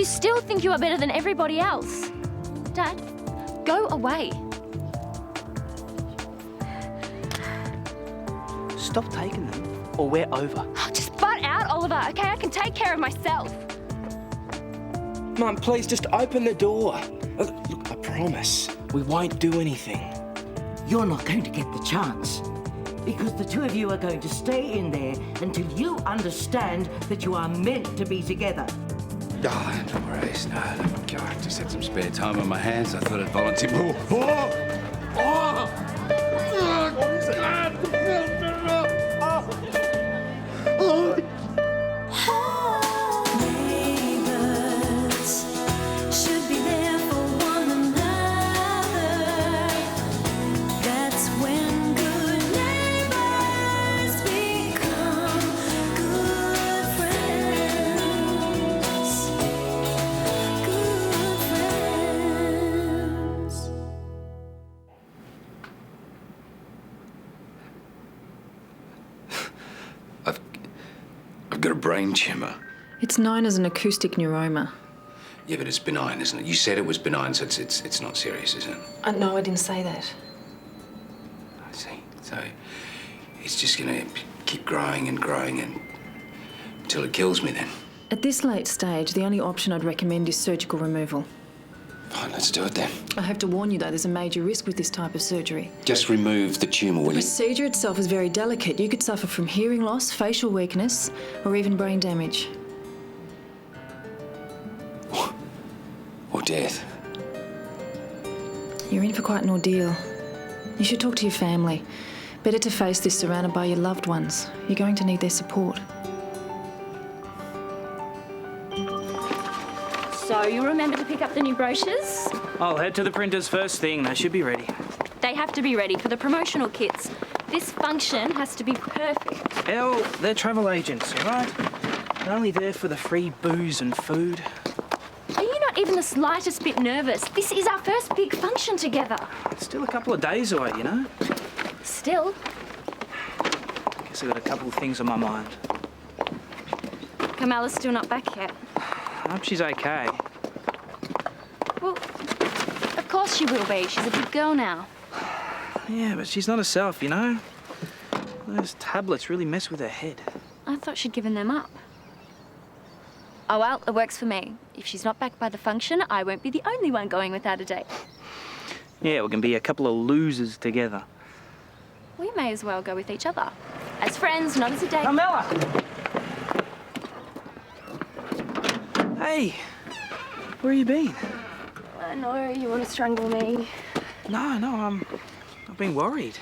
You still think you are better than everybody else. Dad, go away. Stop taking them, or we're over. Oh, just butt out, Oliver, okay? I can take care of myself. Mum, please just open the door. Look, I promise, we won't do anything. You're not going to get the chance. Because the two of you are going to stay in there until you understand that you are meant to be together. Oh, no worries. No, God, I just had some spare time on my hands. I thought I'd volunteer. Neighbours should be there for one another. That's when good neighbours become good friends. Good friends. I've got a brain tumour. It's known as an acoustic neuroma. Yeah, but it's benign, isn't it? You said it was benign, so it's not serious, is it? No, I didn't say that. I see. So it's just gonna keep growing and growing until it kills me then. At this late stage, the only option I'd recommend is surgical removal. Fine, let's do it then. I have to warn you, though, there's a major risk with this type of surgery. Just remove the tumour, will The you? procedure itself is very delicate. You could suffer from hearing loss, facial weakness, or even brain damage. Or death. You're in for quite an ordeal. You should talk to your family. Better to face this surrounded by your loved ones. You're going to need their support. So you remember to pick up the new brochures? I'll head to the printers first thing. They should be ready. They have to be ready for the promotional kits. This function has to be perfect. Elle, they're travel agents, all right? They're only there for the free booze and food. Are you not even the slightest bit nervous? This is our first big function together. It's still a couple of days away, you know? Still, Guess I've got a couple of things on my mind. Carmella's still not back yet. I hope she's okay. Well, of course she will be. She's a big girl now. Yeah, but she's not herself, you know? Those tablets really mess with her head. I thought she'd given them up. Oh, well, it works for me. If she's not back by the function, I won't be the only one going without a date. Yeah, we can be a couple of losers together. We may as well go with each other. As friends, not as a date. Carmella! Hey, where you been? I know, you want to strangle me. No, I've been worried.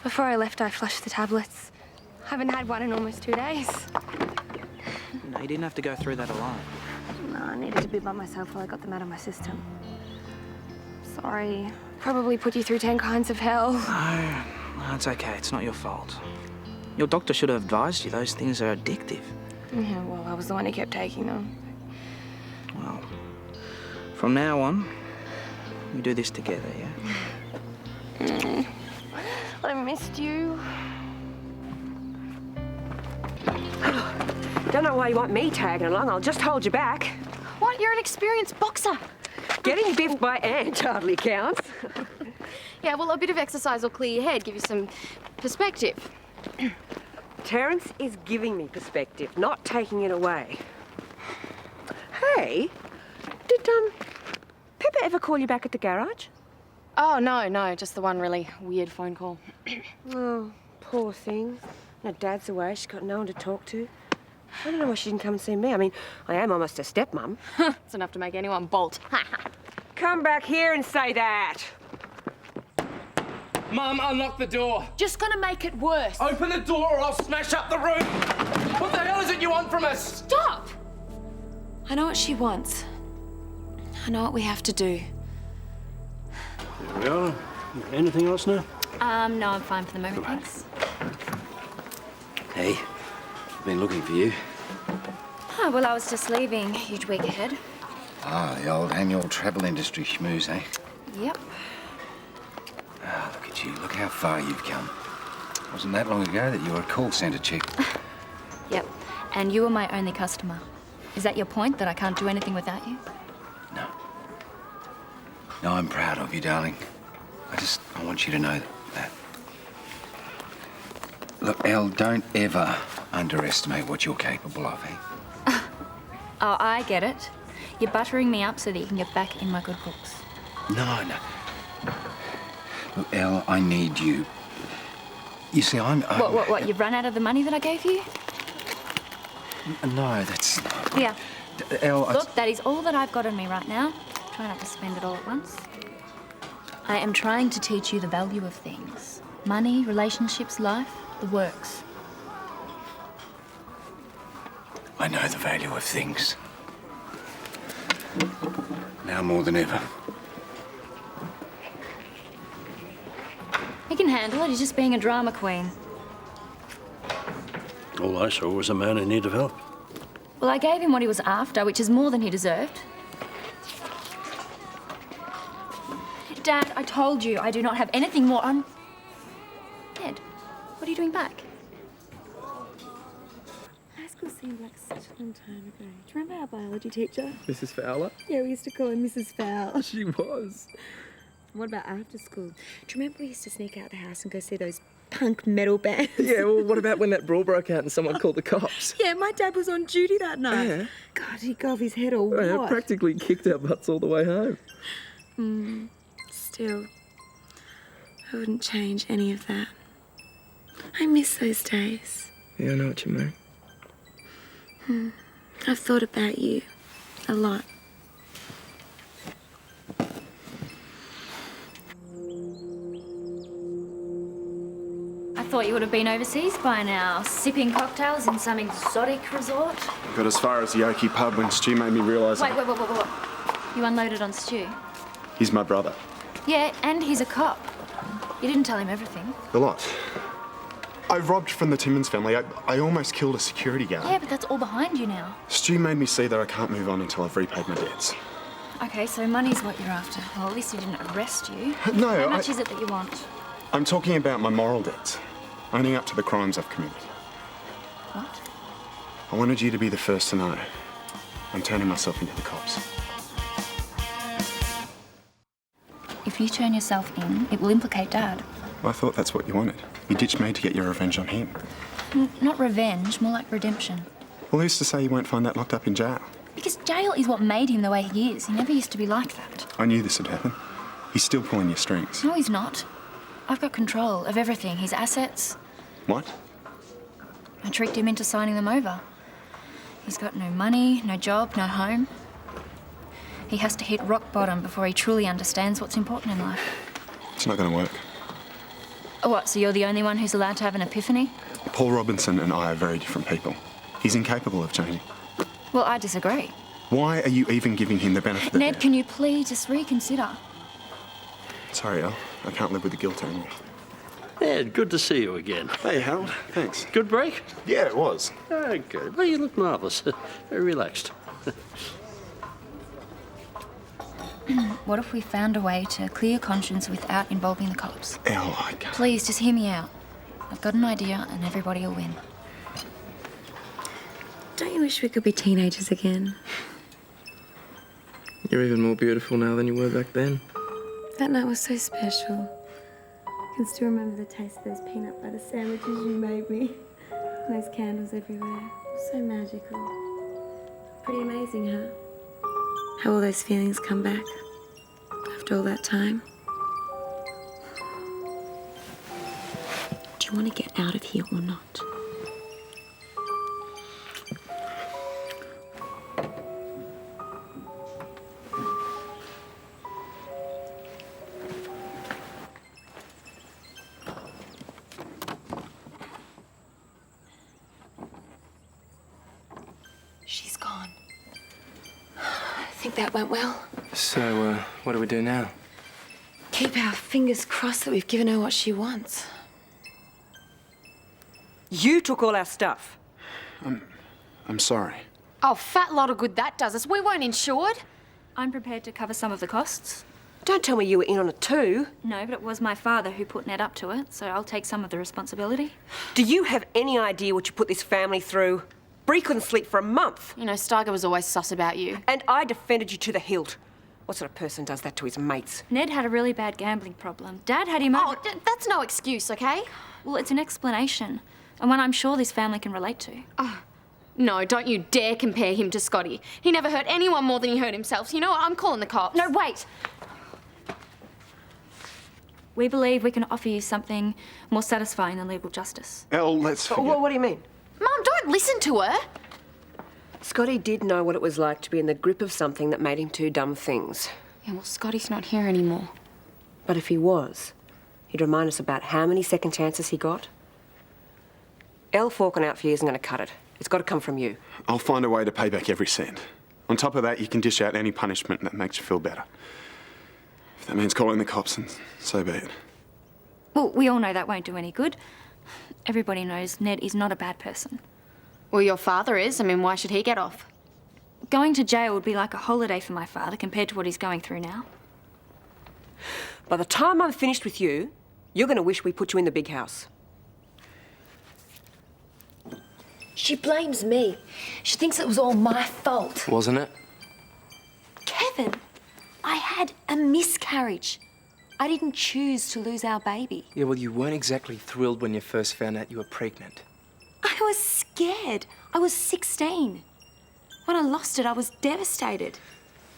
Before I left, I flushed the tablets. Haven't had one in almost 2 days. No, you didn't have to go through that alone. No, I needed to be by myself while I got them out of my system. Sorry. Probably put you through 10 kinds of hell. No, it's okay. It's not your fault. Your doctor should have advised you those things are addictive. Yeah, well, I was the one who kept taking them. Well, from now on, we do this together, yeah? I missed you. Don't know why you want me tagging along. I'll just hold you back. What? You're an experienced boxer. Getting biffed by Ant hardly counts. Yeah, well, a bit of exercise will clear your head, give you some perspective. Terence is giving me perspective, not taking it away. Hey, did Pippa ever call you back at the garage? Oh, no, just the one really weird phone call. Oh, poor thing. Her dad's away, she's got no one to talk to. I don't know why she didn't come and see me. I mean, I am almost a stepmum. It's enough to make anyone bolt. Come back here and say that. Mum, unlock the door. Just gonna make it worse. Open the door or I'll smash up the room. What the hell is it you want from us? Stop! I know what she wants. I know what we have to do. There we are. Anything else now? No, I'm fine for the moment, thanks. Hey, been looking for you. Oh, well, I was just leaving. Huge week ahead. Ah, the old annual travel industry schmooze, eh? Yep. Ah, look at you. Look how far you've come. Wasn't that long ago that you were a call centre chick. Yep. And you were my only customer. Is that your point, that I can't do anything without you? No. No, I'm proud of you, darling. I want you to know that. Look, Elle, don't ever underestimate what you're capable of, eh? Oh, I get it. You're buttering me up so that you can get back in my good books. No. Look, Elle, I need you. You see, I'm... What? You've run out of the money that I gave you? No, that's not... Here. Elle, Look, that is all that I've got on me right now. Try not to spend it all at once. I am trying to teach you the value of things. Money, relationships, life, the works. I know the value of things. Now more than ever. He can handle it. He's just being a drama queen. All I saw was a man in need of help. Well, I gave him what he was after, which is more than he deserved. Dad, I told you I do not have anything more on... Ed, what are you doing back? High school seemed like such a long time ago. Do you remember our biology teacher? Mrs. Fowler? Yeah, we used to call her Mrs. Fowl. She was. What about after school? Do you remember we used to sneak out the house and go see those punk metal bands? Yeah, well, what about when that brawl broke out and someone called the cops? Yeah, my dad was on duty that night. Yeah. God, he got off his head or what? Yeah, practically kicked our butts all the way home. Still, I wouldn't change any of that. I miss those days. Yeah, I know what you mean. I've thought about you a lot. I thought you would have been overseas by now, sipping cocktails in some exotic resort. Got as far as the Oaky pub when Stu made me realise... Wait. You unloaded on Stu? He's my brother. Yeah, and he's a cop. You didn't tell him everything. A lot. I robbed from the Timmins family. I almost killed a security guard. Yeah, but that's all behind you now. Stu made me see that I can't move on until I've repaid my debts. Okay, so money's what you're after. Well, at least he didn't arrest you. No, How much is it that you want? I'm talking about my moral debts. Owning up to the crimes I've committed. What? I wanted you to be the first to know. I'm turning myself into the cops. If you turn yourself in, it will implicate Dad. Well, I thought that's what you wanted. You ditched me to get your revenge on him. Not revenge, more like redemption. Well, who's to say you won't find that locked up in jail? Because jail is what made him the way he is. He never used to be like that. I knew this would happen. He's still pulling your strings. No, he's not. I've got control of everything. His assets. What? I tricked him into signing them over. He's got no money, no job, no home. He has to hit rock bottom before he truly understands what's important in life. It's not going to work. Oh, what, so you're the only one who's allowed to have an epiphany? Paul Robinson and I are very different people. He's incapable of changing. Well, I disagree. Why are you even giving him the benefit of the Ned, doubt? can you please just reconsider? Sorry, Elle. I can't live with the guilt anymore. Ed, good to see you again. Hey, Harold. Thanks. Good break? Yeah, it was. Oh, good. Well, you look marvellous. Very relaxed. What if we found a way to clear your conscience without involving the cops? Elle, I can't. Please, just hear me out. I've got an idea and everybody will win. Don't you wish we could be teenagers again? You're even more beautiful now than you were back then. That night was so special. I can still remember the taste of those peanut butter sandwiches you made me. And those candles everywhere. So magical. Pretty amazing, huh? How all those feelings come back after all that time. Do you want to get out of here or not? She's gone. I think that went well. So, what do we do now? Keep our fingers crossed that we've given her what she wants. You took all our stuff. I'm sorry. Oh, fat lot of good that does us. We weren't insured. I'm prepared to cover some of the costs. Don't tell me you were in on it too. No, but it was my father who put Ned up to it, so I'll take some of the responsibility. Do you have any idea what you put this family through? Bree couldn't sleep for a month. You know, Steiger was always sus about you. And I defended you to the hilt. What sort of person does that to his mates? Ned had a really bad gambling problem. Dad had him over... Oh, that's no excuse, okay? Well, it's an explanation, and one I'm sure this family can relate to. Oh, no, don't you dare compare him to Scotty. He never hurt anyone more than he hurt himself. So you know what? I'm calling the cops. No, wait! We believe we can offer you something more satisfying than legal justice. Elle, let's forget. What do you mean? Mum, don't listen to her. Scotty did know what it was like to be in the grip of something that made him do dumb things. Yeah, well, Scotty's not here anymore. But if he was, he'd remind us about how many second chances he got. Elle forking out for you isn't going to cut it. It's got to come from you. I'll find a way to pay back every cent. On top of that, you can dish out any punishment that makes you feel better. If that means calling the cops, then so be it. Well, we all know that won't do any good. Everybody knows Ned is not a bad person. Well, your father is. I mean, why should he get off? Going to jail would be like a holiday for my father compared to what he's going through now. By the time I'm finished with you, you're going to wish we put you in the big house. She blames me. She thinks it was all my fault. Wasn't it? Kevin, I had a miscarriage. I didn't choose to lose our baby. Yeah, well, you weren't exactly thrilled when you first found out you were pregnant. I was scared. I was 16. When I lost it, I was devastated.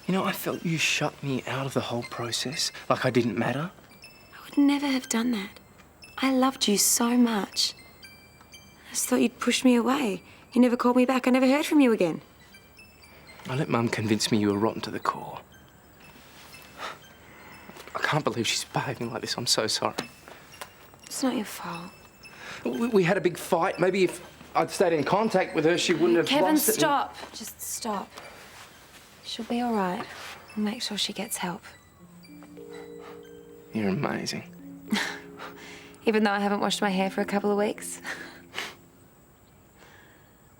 You know, I felt you shut me out of the whole process, like I didn't matter. I would never have done that. I loved you so much. I just thought you'd push me away. You never called me back. I never heard from you again. I let Mum convince me you were rotten to the core. I can't believe she's behaving like this. I'm so sorry. It's not your fault. We had a big fight. Maybe if I'd stayed in contact with her, she wouldn't have Kevin, lost it. stop. Just stop. She'll be all right. We'll make sure she gets help. You're amazing. Even though I haven't washed my hair for a couple of weeks.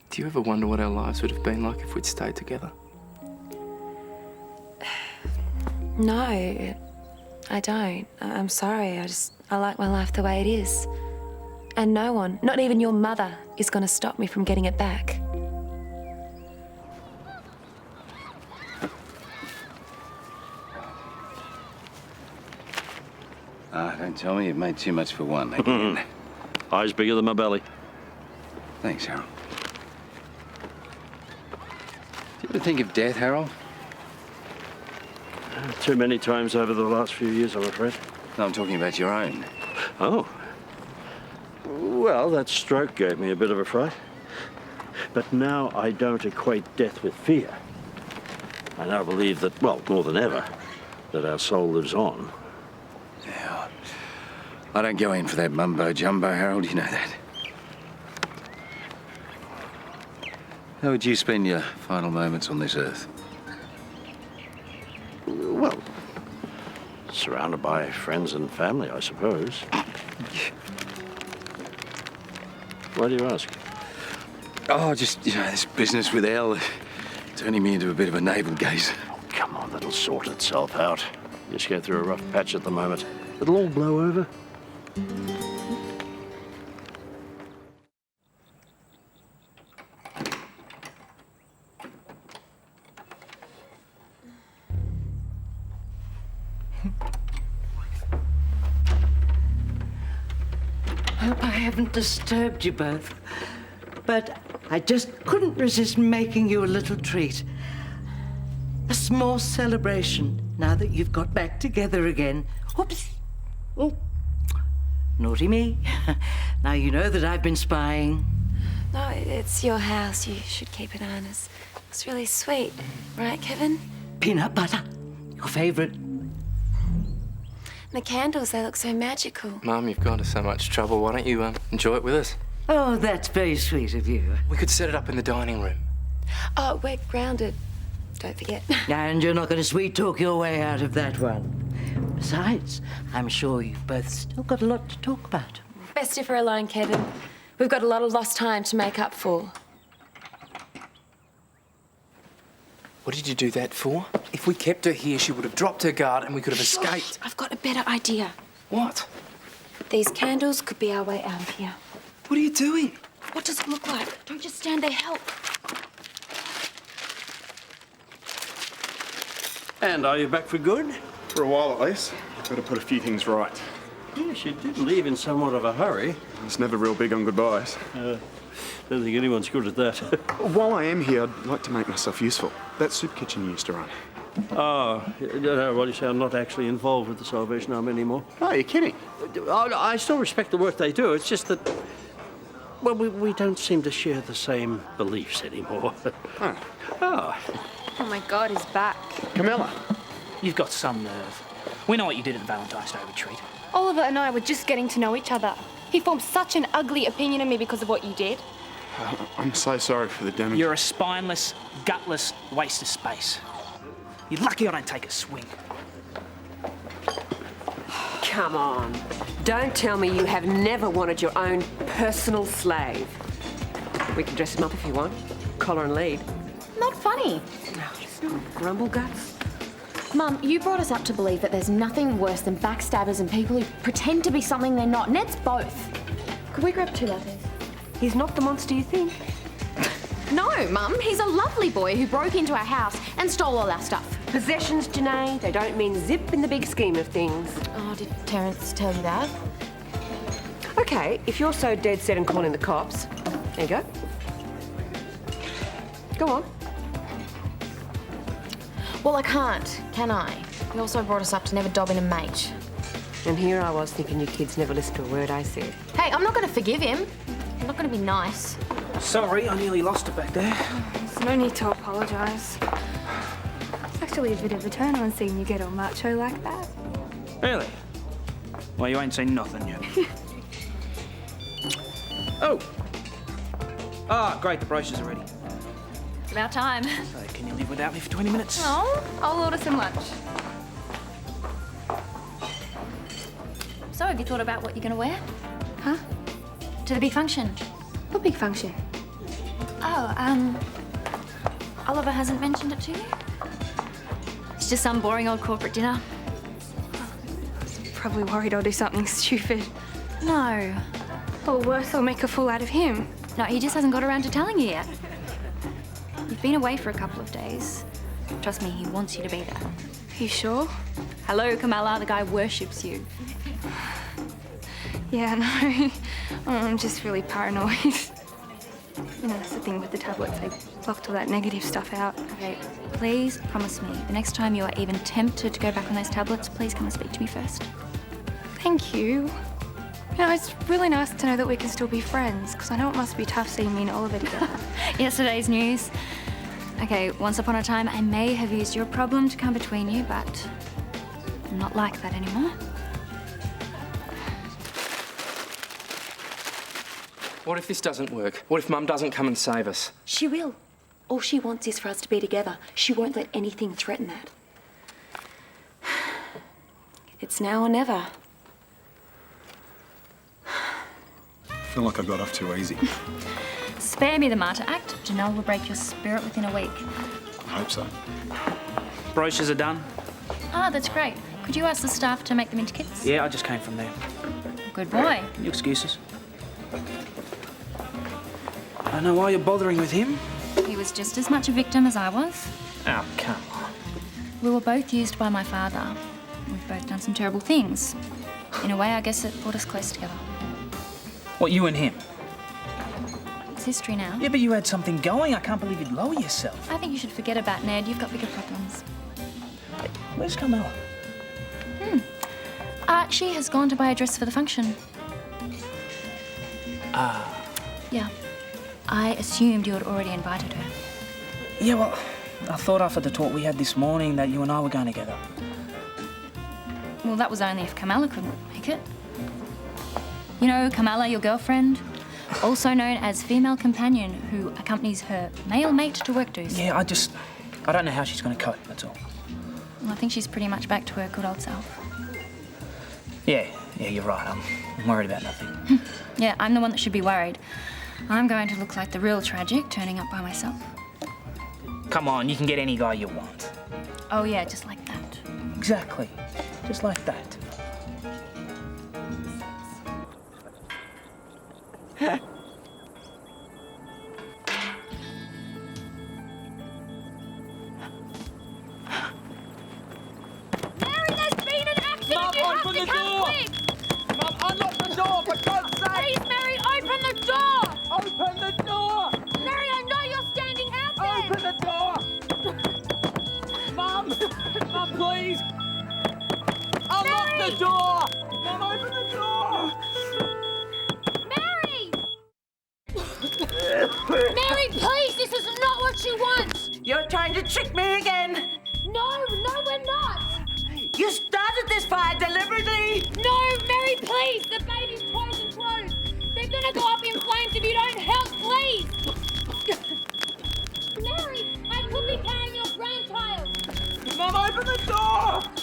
Do you ever wonder what our lives would have been like if we'd stayed together? No, I don't. I'm sorry. I like my life the way it is. And no one, not even your mother, is going to stop me from getting it back. Don't tell me you've made too much for one again. Eyes bigger than my belly. Thanks, Harold. Do you ever think of death, Harold? Too many times over the last few years, I'm afraid. No, I'm talking about your own. Oh. Well, that stroke gave me a bit of a fright. But now I don't equate death with fear. I now believe that, well, more than ever, that our soul lives on. Yeah. I don't go in for that mumbo-jumbo, Harold. You know that. How would you spend your final moments on this earth? Well, surrounded by friends and family, I suppose. Why do you ask? Oh, just, you know, this business with Elle turning me into a bit of a navel-gazer. Come on, that'll sort itself out. Just go through a rough patch at the moment. It'll all blow over. Hope I haven't disturbed you both, but I just couldn't resist making you a little treat. A small celebration now that you've got back together again. Oops. Oh, naughty me. Now you know that I've been spying. No, it's your house. You should keep it on us. It's really sweet, right, Kevin? Peanut butter, your favorite. The candles, they look so magical. Mum, you've gone to so much trouble. Why don't you enjoy it with us? Oh, that's very sweet of you. We could set it up in the dining room. Oh, we're grounded. Don't forget. And you're not going to sweet talk your way out of that one. Besides, I'm sure you've both still got a lot to talk about. Best if we're alone, Kevin. We've got a lot of lost time to make up for. What did you do that for? If we kept her here, she would have dropped her guard and we could have escaped. I've got a better idea. What? These candles could be our way out of here. What are you doing? What does it look like? Don't just stand there, help. And are you back for good? For a while, at least. Got to put a few things right. Yes, you did leave in somewhat of a hurry. I was never real big on goodbyes. Don't think anyone's good at that. While I am here, I'd like to make myself useful. That soup kitchen you used to run. Oh, no, what do you say? I'm not actually involved with the Salvation Army anymore. Oh, you're kidding? I still respect the work they do. It's just that, well, we don't seem to share the same beliefs anymore. Oh. Oh my God, he's back. Carmella. You've got some nerve. We know what you did at the Valentine's Day retreat. Oliver and I were just getting to know each other. He formed such an ugly opinion of me because of what you did. I'm so sorry for the damage. You're a spineless, gutless waste of space. You're lucky I don't take a swing. Come on. Don't tell me you have never wanted your own personal slave. We can dress him up if you want. Collar and lead. Not funny. No, it's not grumble guts. Mum, you brought us up to believe that there's nothing worse than backstabbers and people who pretend to be something they're not. Ned's both. Could we grab 2 lattes? He's not the monster you think. No, Mum. He's a lovely boy who broke into our house and stole all our stuff. Possessions, Janae, they don't mean zip in the big scheme of things. Oh, did Terence tell you that? Okay, if you're so dead set on calling the cops, there you go. Go on. Well, I can't, can I? He also brought us up to never dob in a mate. And here I was thinking you kids never listened to a word I said. Hey, I'm not going to forgive him. I'm not going to be nice. Sorry, I nearly lost it back there. There's no need to apologise. It's actually a bit of a turn on seeing you get all macho like that. Really? Well, you ain't seen nothing yet. Oh! Ah, great, the brochures are ready. It's about time. So, can you live without me for 20 minutes? Oh, I'll order some lunch. So, have you thought about what you're going to wear? Huh? To the big function? What big function? Oh, Oliver hasn't mentioned it to you? It's just some boring old corporate dinner. Probably worried I'll do something stupid. No. Or worse, I'll make a fool out of him. No, he just hasn't got around to telling you yet. You've been away for a couple of days. Trust me, he wants you to be there. You sure? Hello, Carmella, the guy worships you. Yeah, no. I'm just really paranoid. You know, that's the thing with the tablets. They blocked all that negative stuff out. Okay, please promise me, the next time you are even tempted to go back on those tablets, please come and speak to me first. Thank you. You know, it's really nice to know that we can still be friends, because I know it must be tough seeing me and Oliver together. Yesterday's news. Okay, once upon a time, I may have used your problem to come between you, but I'm not like that anymore. What if this doesn't work? What if Mum doesn't come and save us? She will. All she wants is for us to be together. She won't let anything threaten that. It's now or never. I feel like I got off too easy. Spare me the martyr act. Janelle will break your spirit within a week. I hope so. Brochures are done. Ah, that's great. Could you ask the staff to make them into kits? Yeah, I just came from there. Good boy. Your excuses. I don't know why you're bothering with him. He was just as much a victim as I was. Oh, come on. We were both used by my father. We've both done some terrible things. In a way, I guess it brought us close together. What, you and him? It's history now. Yeah, but you had something going. I can't believe you'd lower yourself. I think you should forget about Ned. You've got bigger problems. Where's Carmella? She has gone to buy a dress for the function. Yeah. I assumed you had already invited her. Yeah, well, I thought after the talk we had this morning that you and I were going together. Well, that was only if Carmella couldn't make it. You know, Carmella, your girlfriend, also known as female companion, who accompanies her male mate to work dues. Yeah, I don't know how she's going to cope, that's all. Well, I think she's pretty much back to her good old self. Yeah, you're right. I'm worried about nothing. Yeah, I'm the one that should be worried. I'm going to look like the real tragic, turning up by myself. Come on, you can get any guy you want. Oh, yeah, just like that. Exactly. Just like that. Open have to the come door. quick! Mum, unlock the door, for God's sake! Please, Mary, open the door! Open the door! Mary, I know you're standing out there! Open the door! Mum! Mum, please! Unlock Mary! the door! Mum, open the door! Mary! Mary, please, this is not what you want! You're trying to trick me again. No, we're not! You started this fire deliberately. No, Mary, please! The baby's toys and clothes! They're gonna go up in flames if you don't help, please! Mary, I could be carrying your grandchild! Mum, open the door!